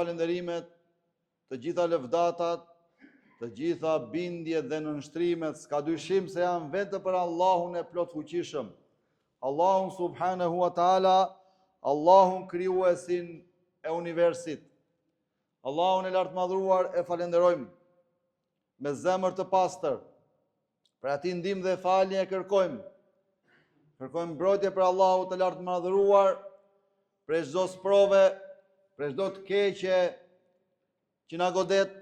Falënderimet, të gjitha lëvdatat, të gjitha bindjet dhe nënshtrimet, s'ka dyshim se janë vetë për Allahun e plot fuqishëm. Allahun subhanahu wa taala, Allahun krijuesin e universit. Allahun e lartmadhruar e falenderojmë me zemër të pastër. Për ati ndihmë dhe falje e kërkojmë. Kërkojmë mbrojtje për Allahun të lartmadhruar, për çdo sprove, për çdo të keqe që na godet,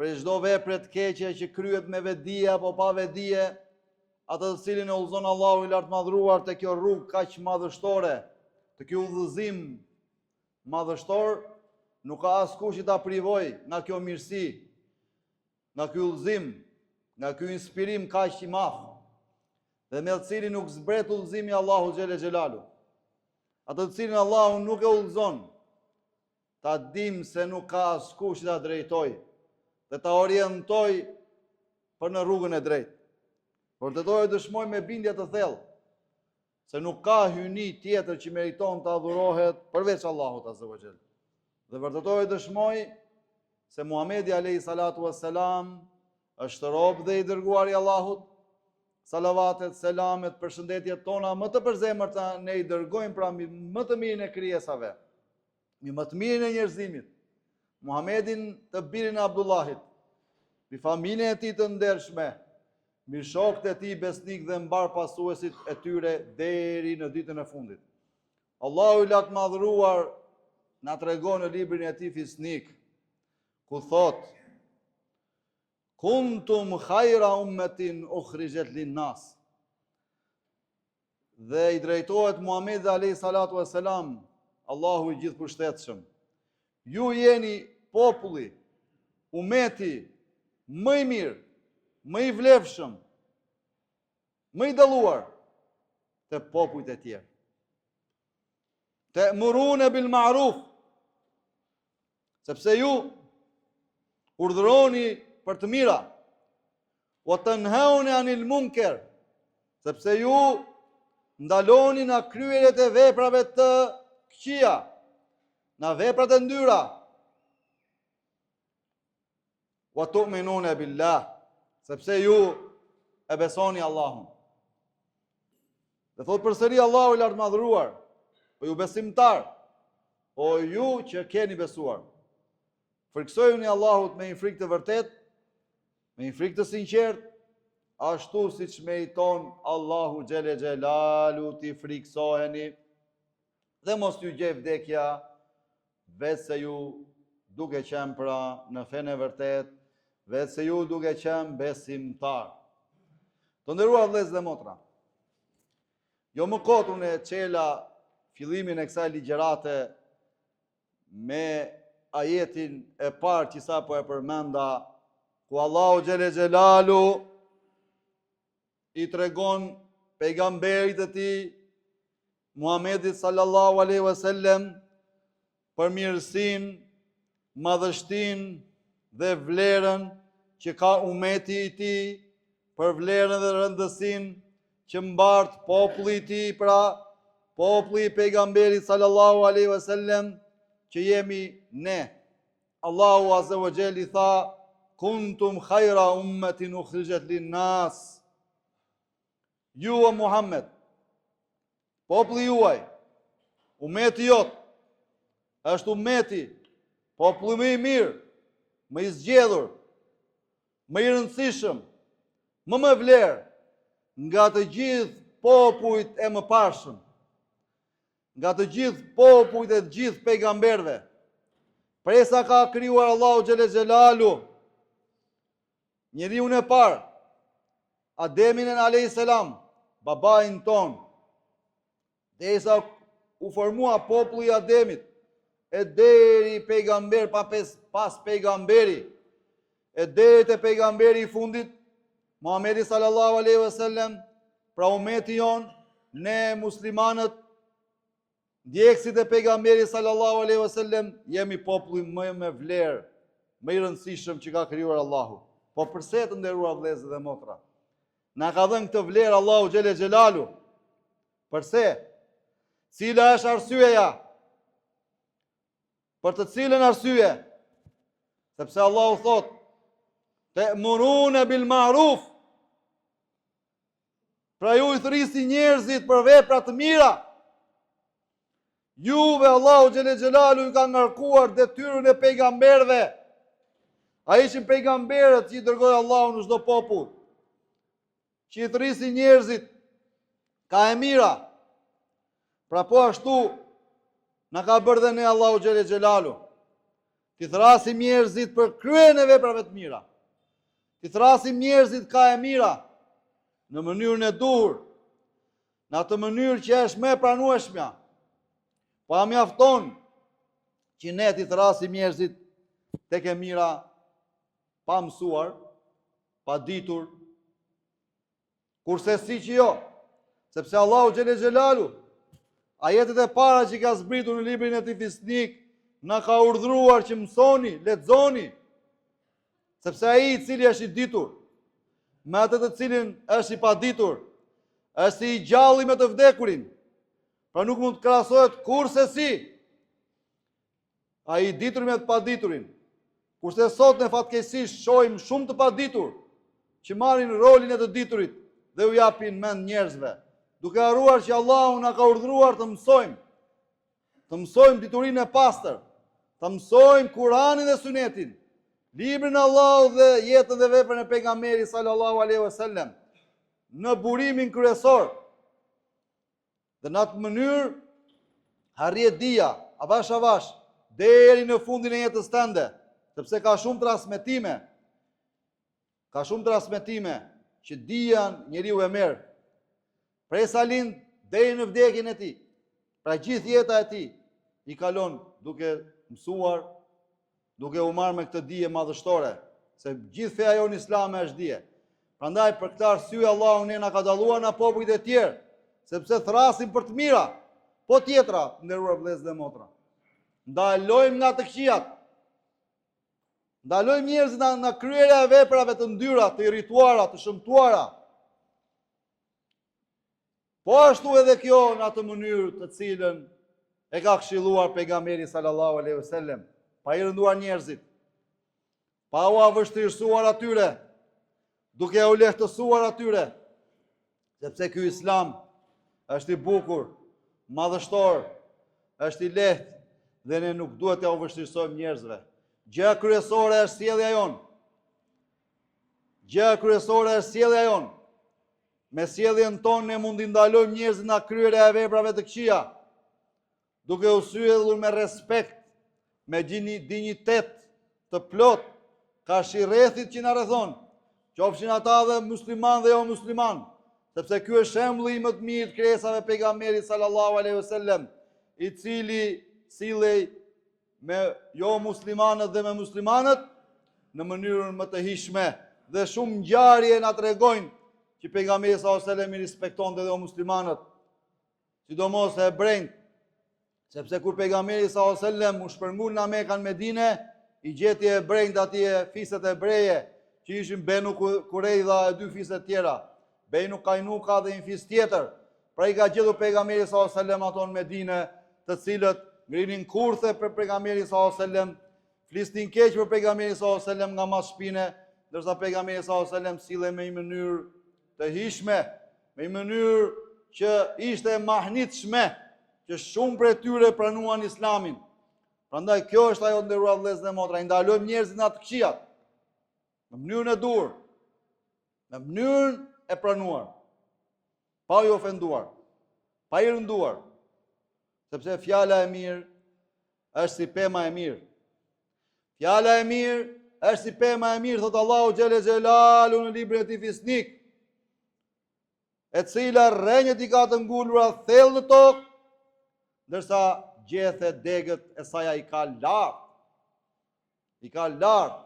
për çdo vepre të keqe që kryhet me vetdije apo pa vetdije, atë të cilin e udhëzon Allahu i lartmadhruar te kjo rrugë kaq madhështore, te ky udhëzim madhështor, nuk ka askush që ta privoj nga kjo mirësi, nga ky udhëzim, nga ky inspirim kaq i madh, dhe me të cilin nuk zbret udhëzimi Allahu xhele xhelalu. Atë të cilin Allahu nuk e udhëzon, ta dim se nuk ka askush që ta drejtoj dhe ta orientoj për në rrugën e drejtë. Por të dojë dëshmoj me bindje të thellë se nuk ka hyjni tjetër që meriton të adhurohet përveç Allahut azza wa jall. Dhe vërtetoj dëshmoj se Muhamedi alayhi salatu wassalam është rob dhe i dërguar i Allahut. Salavatet, selamet, përshëndetjet tona më të përzemërta ne i dërgojmë pra më të mirin e krijesave, më të mirin e njerëzimit, Muhamedin të birin e Abdullahit, mbi familjen e tij të ndershme, mbi shokët e tij besnik dhe mbar pasuesit e tyre deri në ditën e fundit. Allahu i lartmadhëruar na tregon në librin e tij Fisnik, ku thotë: Kuntum khajra ummetin ukhrijat linnas. Dhe i drejtohet Muhamedit alayhi salatu wassalam, Allahu i gjithëpërshtetshëm. Ju jeni populli, ummeti më i mirë, më i vlefshëm, më i dalluar te popujt e tjerë. Ta'muruna bil ma'ruf, sepse ju urdhëroni për të mira, wa tanhauna 'anil munkar, sepse ju ndaloni nga kryerjet e veprave të këqija, nga veprat e ndyra. Wa tu'minuna billah, sepse ju e besoni Allahun. Dhe thot përsëri Allahu i lartmadhëruar: o ju besimtar, o ju që keni besuar, frikësojuni Allahut me një frikë të vërtet, me një frikë të sinqert, ashtu siç meriton Allahu xhele xhelalu ti frikësoheni, dhe mos ju gjej vdekja, vetë se ju duke qenë pra në fenë e vërtet, vetë se ju duke qenë besimtar. Të nderuar vëllezër dhe motra, jo më kot unë e çela fillimin e kësaj ligjërate me ajetin e parë që sapo e përmenda, ku Allahu xhele xhelalu i tregon pejgamberit të tij Muhamedit sallallahu alaihi wasallam për mirësinë, madhështinë dhe vlerën që ka ummeti i tij, për vlerën dhe rëndësinë që mbart populli i tij, pra populli i pejgamberit sallallahu alaihi wasallam që jemi ne. Allahu azza wa jalla i tha: Kuntum khajra ummetin ukhrijat linnas. Ju o Muhammed, populli juaj, ummeti jot, është ummeti, populli më i mirë, më i zgjedhur, më i rëndësishëm, më vlerë nga të gjithë popujt e mëparshëm, nga të gjithë popujt e të gjithë pejgamberëve. Presa ka krijuar Allahu xhele xhelalu njeriun e parë, Ademin alayhis salam, babain ton, derisa u formua populli i Ademit, e deri pejgamber pas pejgamberi, e deri te pejgamberi i fundit, Muhamedi sallallahu alaihi wasallam, pra ummeti jon, ne muslimanët, ndjekësit e pejgamberit sallallahu alaihi wasallam, jemi populli më me vlerë, më i rëndësishëm që ka krijuar Allahu. Po përse të nderuar vëllezër dhe motra, na ka dhënë këtë vlerë Allahu xhele xhelalu? Përse? Cila është arsyeja? Për të cilën arsye? Sepse Allahu thot, ta'muruna bil ma'ruf. Pra ju i thrisni njerëzit për vepra të mira. Juve Allahu xhele xhelalu ju ka ngarkuar detyrën e pejgamberëve. Ai ishin pejgamberët që i dërgoi Allahu në çdo popull. Që i thrisin njerëzit ka e mira. Pra po ashtu na ka bërë dhe ne Allahu xhele xhelalu. Ti thrasim njerëzit për kryen e veprave të mira. Ti thrasim njerëzit ka e mira në mënyrën e duhur, në atë mënyrë që është më e pranueshmja. Pa mjafton që ne ti thrasim njerëzit tek e mira pa mësuar, pa ditur, kurse si që jo, sepse Allahu xhele xhelalu ajetet e para që ka zbritur në librin e tij Fisnik na ka urdhëruar që mësoni, lexoni, sepse ai i cili është i ditur me atë të cilin është i paditur, është i gjalli me të vdekurin, pra nuk mund të krahasohet kurse si ai i ditur me të paditurin. Kurse sot në fatkeqësisht shohim shumë të paditur që marrin rolin e të diturit dhe u japin mend njerëzve, duke harruar që Allahu na ka urdhëruar të mësojmë diturinë e pastër, të mësojmë Kur'anin dhe Sunetin, librin e Allahut dhe jetën dhe veprën e pejgamberit sallallahu alaihi wasallam në burimin kryesor. Dhe në atë mënyrë harriet dia avash avash deri në fundin e jetës tënde, sepse ka shumë transmetime. Ka shumë transmetime që dia njeriu e merr prej sa lind deri në vdekjen e tij. Pra gjithë jeta e tij i kalon duke mësuar, duke u marrë me këtë dije madhështore, se gjithë feja jonë islame është dije. Prandaj për këtë arsye Allahu ne na ka dalluar nga popujt e tjerë, sepse thrasim për të mira, po tjetra, nderuar vëllezër dhe motra. Ndalojmë nga të këqijat. Ndalojmë njerëzit nga kryerja e veprave të ndyra, të irrituara, të shëmtuara. Po ashtu edhe kjo në atë mënyrë të cilën e ka këshilluar pejgamberi sallallahu alaihi wasallam, pa i rënduar njerëzit, pa u vështirësuar atyre, duke u lehtësuar atyre, sepse ky islam është i bukur, madhështor, është i lehtë dhe ne nuk duhet t'ja u vështirësojmë njerëzve. Gjëja kryesore është sjellja jonë. Gjëja kryesore është sjellja jonë. Me sjelljen tonë ne mund t'i ndalojmë njerëzit nga kryerja e veprave të këqija, duke u sjellur me respekt, me dinjitet të plot, ka shirrethit që na rrethon, qofshin ata dhe musliman dhe jo musliman, sepse ky është shembulli më të mirë të krijesave pejgamberit sallallahu alaihi wasallam, i cili sillej me jo muslimanët dhe me muslimanët në mënyrën më të hishme, dhe shumë ngjarje na tregojnë që pejgamberi sallallahu alaihi wasallam i respektonte dhe muslimanët, sidomos hebrejt, sepse kur pejgamberi sallallahu alaihi wasallam u shpërngul në Mekë në Medinë, i gjeti hebrejt atje fiset hebreje që ishin Benu Kurejda e dy fiset tjera, Benu Kainuka dhe një fis tjetër. Pra i ka gjetur pejgamberi sallallahu alaihi wasallam ato në Medinë, të cilët ngrinin kurthe për pejgamberin sallallahu alaihi wasallam, flisnin keq për pejgamberin sallallahu alaihi wasallam nga mas shpine, ndërsa pejgamberi sallallahu alaihi wasallam sillej me një mënyrë të hishme, me një mënyrë që ishte mahnitshme, që shumë prej tyre pranuan islamin. Prandaj kjo është ajo, nderuar vëllezër dhe motra, i ndalojmë njerëzit nga të këqijat, në mënyrën e dur, në mënyrën e pranuar, pa i ofenduar, pa i rënduar, sepse fjala e mirë është si pema e mirë. Fjala e mirë është si pema e mirë, thot Allahu xhele xhelalu në librin e tij Fisnik, e cila rrenjët i ka të ngulura thellë në tokë, ndërsa gjethet degët e saj i ka lartë. I ka lartë.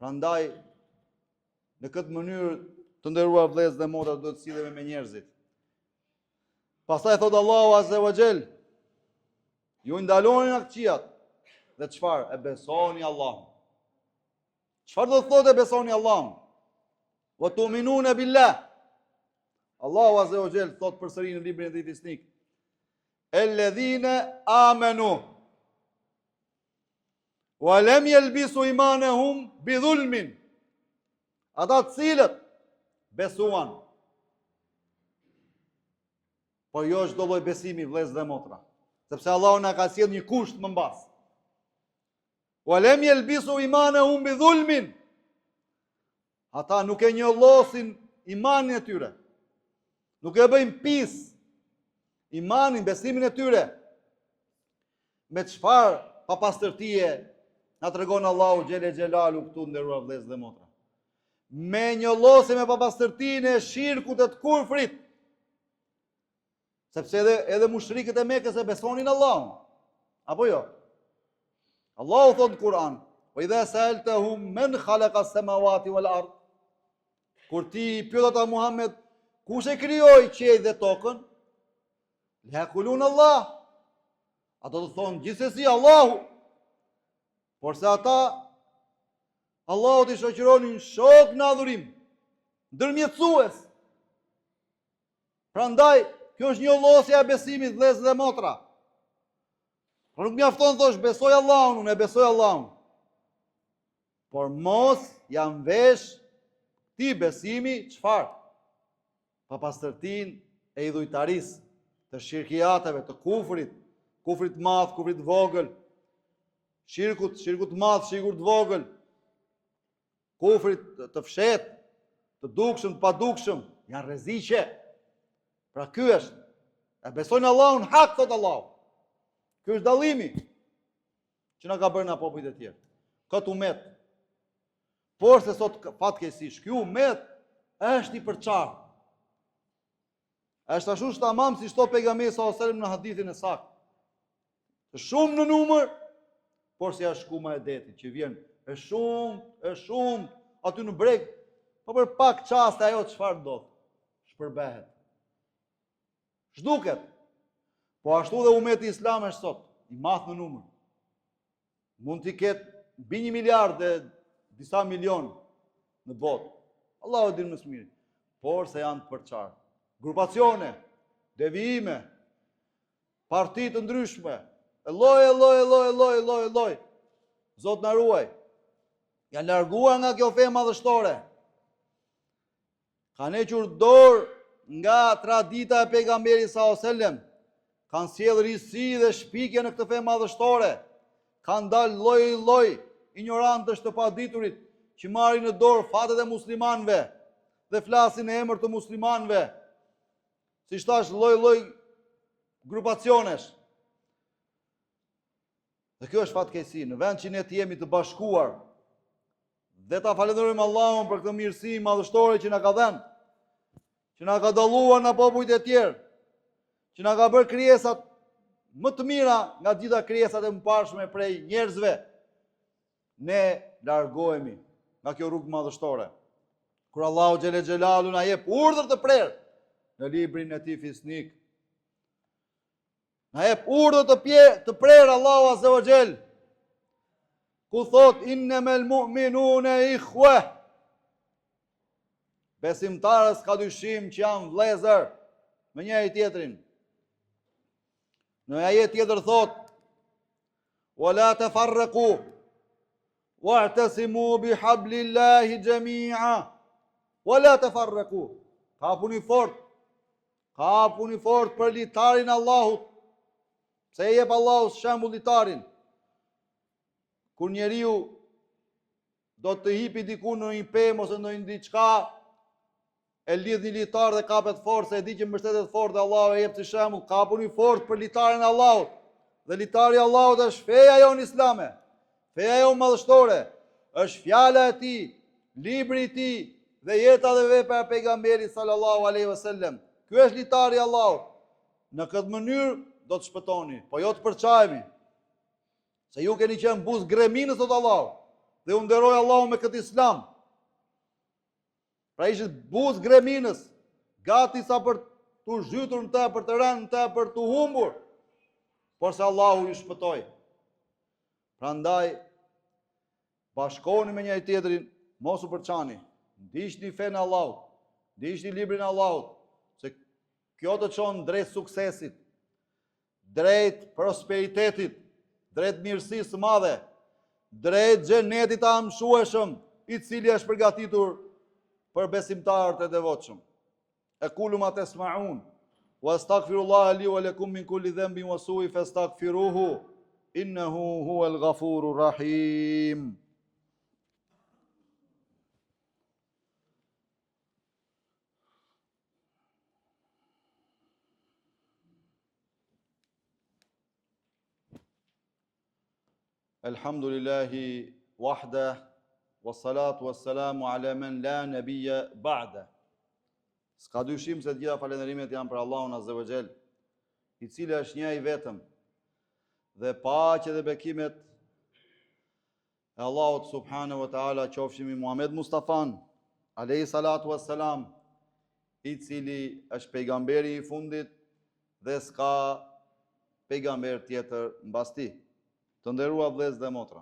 Prandaj në këtë mënyrë të nderuar vëllezër dhe motra duhet të sillemi me njerëzit. Pastaj thot Allahu azza wa xal, ju ndaloni nga këqijat dhe çfarë? E besoni Allahun. Çfarë do të thotë e besoni Allahun? Wa tu'minuna billah. Allahu azza wa xal thot përsëri në librin e tij Fisnik, Elledhine amenu. Wa lam yalbisu imanahum bi dhulmin. Ata të cilët besuan. Por jo çdo lloj besimi, vëllezër dhe motra. Sepse Allahu na ka sjell një kusht më mbas. Wa lam yalbisu imanahum bi dhulmin. Ata nuk e njollosin imanin e tyre. Nuk e bëjnë pis imanin, besimin e tyre. Me çfarë papastërtie na tregon Allahu xhele xhelalu këtu, nderuar vëllezër dhe motra. Me njollosim me papastërtinë e shirkut e të kufrit. Sepse edhe mushrikët e Mekës e besonin Allahun. Apo jo? Allahu thot në Kur'an: "Wa idha sa'altahum man khalaqa as-samawati wal ard." Kur ti pyet ata Muhammed, kush e krijoi qiellin dhe tokën? La yaqulun Allah. Ato do thonë gjithsesi Allahu. Por se ata Allahu t'i shoqëronin shok në adhurim, ndërmjetësues. Prandaj, kjo është njollosja e besimit, vëllezër dhe motra. Por nuk mjafton thosh besoj Allahun, unë e besoj Allahun. Por mos jam vesh ti besimi çfarë? Papastërtinë e idhujtarisë, të shirkiateve, të kufrit madh, kufrit vogël, shirkut madh, shirkut vogël, kufrit të fshet, të dukshëm, të padukshëm, janë rreziqe. Pra ky është, e besojnë Allahun hak, thot Allahu. Ky është dallimi që na ka bërë na popujt e tjerë. Këtë umet. Por se sot fatkeqësisht ky umet është i përçartë. Është ashtu tamam si shto pejgamberi sallallahu alajhi wasallam në hadithin e saktë. Të shumë në numër, por si shkuma e detit që vjen e shumë aty në breg, po për pak çaste ajo çfarë ndodh? Shpërbehet. Zhduket. Po ashtu dhe umeti islam është sot, i madh në numër. Mund t'i ketë mbi 1 miliard dhe disa milion në botë. Allahu e din më së miri. Por se janë të përçarë. Grupacione, devijime, parti të ndryshme, lloj. Zot na ruaj. Janë larguar nga kjo fe madhështore. Kanë hequr dorë nga tradita e pejgamberit sallallahu alajhi wasallam. Kanë sjellë risi dhe shpikje në këtë fe madhështore. Kanë dalë lloj ignorantësh të paditurit që marrin në dorë fatet e muslimanëve dhe flasin në emër të muslimanëve. Si thash, lloj grupacionesh. Dhe kjo është fatkeqësi, në vend që ne të jemi të bashkuar dhe ta falenderojmë Allahun për këtë mirësi madhështore që na ka dhënë, që na ka dalluar nga popujt e tjerë, që na ka bërë krijesat më të mira nga gjitha krijesat e mëparshme prej njerëzve, ne largohemi nga kjo rrugë madhështore. Kur Allahu xhele xhelalu na jep urdhër të prerë në librin e tij fisnik, na jep urdhër të prerë Allahu azza wa xhel, ku thot innamal mu'minuna ikhwa. Besimtarës ka dyshim që janë vëllezër me njëri tjetrin. Në ajet tjetër thot: "Wala tafarraqu wa'tasimu bihablillahi jami'a." Wala tafarraqu. Ka puni fort për litarin Allahut. Se e jep Allahu shembull litarin. Kur njeriu do të hipi diku në një pemë ose në një diçka, e lidh një litar dhe kapet fort, se e di që mbështetet fort dhe Allahu e jep si shembull, kapuni fort për litarin e Allahut. Dhe litari i Allahut është feja jonë islame, feja jonë madhështore, është fjala e tij, libri i tij dhe jeta dhe vepra e pejgamberit sallallahu alaihi wasallam. Ky është litari i Allahut. Në këtë mënyrë do të shpëtoni, po jo të përçahemi. Se ju keni qenë buzë greminës thot Allahu, dhe u nderoj Allahu me këtë islam. Pra ishit buzë greminës, gati sa për të zhytur në të, për të rënë në të, për të humbur, por se Allahu ju shpëtoi. Prandaj, bashkoni me njëri tjetrin, mos u përçani, ndiqni fenë e Allahut, ndiqni librin e Allahut, se kjo të çon drejt suksesit, drejt prosperitetit, drejt mirësisë së madhe, drejt xhenetit të amshueshëm, i cili është përgatitur për besimtarët e devotshëm. Aqulu ma tasma'un wa astaghfirullaha li wa lakum min kulli dhanbin wa su'in fastaghfiruhu innahu huwal ghafurur rahim. Elhamdulillahi wahda, wassalatu wassalamu ala man la nabiyya ba'da. S'ka dyshim se të gjitha falënderimet janë për Allahun Azza wa Jall, i cili është një i vetëm, dhe paqja dhe bekimet e Allahut subhanahu wa taala qofshin mbi Muhammed Mustafan, alayhi salatu wassalam, i cili është pejgamberi i fundit dhe s'ka pejgamber tjetër mbas tij. Të nderuar vëllezër dhe motra,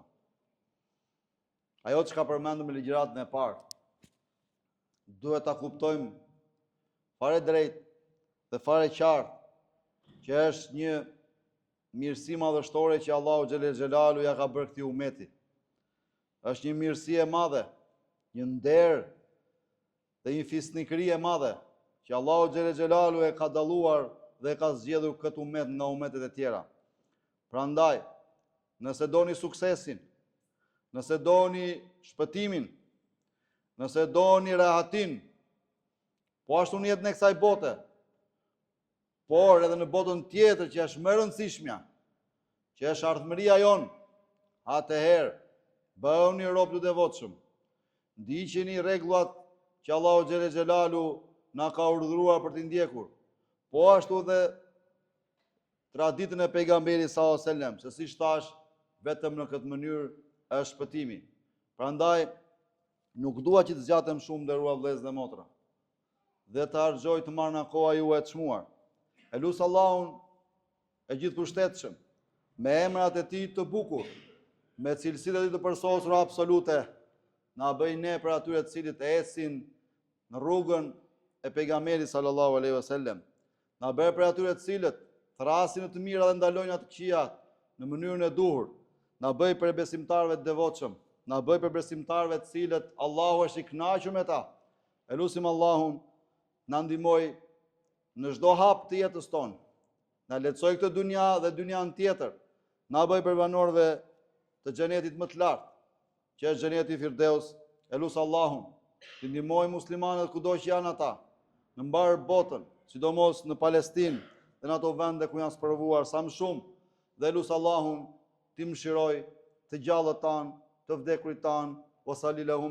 ajo që ka përmendur me ligjëratën e parë, duhet ta kuptojmë fare drejt dhe fare qartë që është një mirësi madhështore që Allahu xhelel xhelalu ja ka bërë këtij ummeti. Është një mirësi e madhe, një nder dhe një fisnikëri e madhe që Allahu xhelel xhelalu e ka dalluar dhe ka zgjedhur këtë ummet nga ummetet e tjera. Prandaj, nëse doni suksesin, nëse doni shpëtimin, nëse doni rahatin, po ashtu në jetën e kësaj bote, por edhe në botën tjetër që është më e rëndësishmja, që është ardhmëria jonë, atëherë bëhuni rob të devotshëm, ndiqeni rregullat që Allahu xhelel xhelalu na ka urdhëruar për t'i ndjekur, po ashtu dhe traditën e pejgamberit sallallahu alajhi wasallam, se siç thash, vetëm në këtë mënyrë është shpëtimi. Prandaj, nuk dua që të zgjatem shumë, nderuar vëllezër dhe motra, dhe të harxoj të marrë nga koha juaj e çmuar. E lut Allahun e gjithëpërshtetshëm, me emrat e tij të bukur, me cilësitë e tij të përsosura absolute, na bëj ne për atyre të cilët ecin në rrugën e pejgamberit sallallahu alaihi wasallam. Na bëj për atyre të cilët thrasin në të mira dhe ndalojnë atë të këqija në mënyrën e duhur. Na bëj për besimtarëve të devotshëm, na bëj për besimtarëve të cilët Allahu është i kënaqur me ta. E lutim Allahun na ndihmoj në çdo hap të jetës tonë. Na lehtësoj këtë dunja dhe dynjan tjetër. Na bëj për banorëve të xhenetit më të lartë, që është xheneti Firdeus. E lutem Allahun të ndihmoj muslimanët kudo që janë ata, në mbar botën, sidomos në Palestinë dhe në ato vende ku janë sprovuar sa më shumë, dhe lutem Allahun ti mëshiroj të gjallët tanë, të vdekurit tanë, wa sallallahu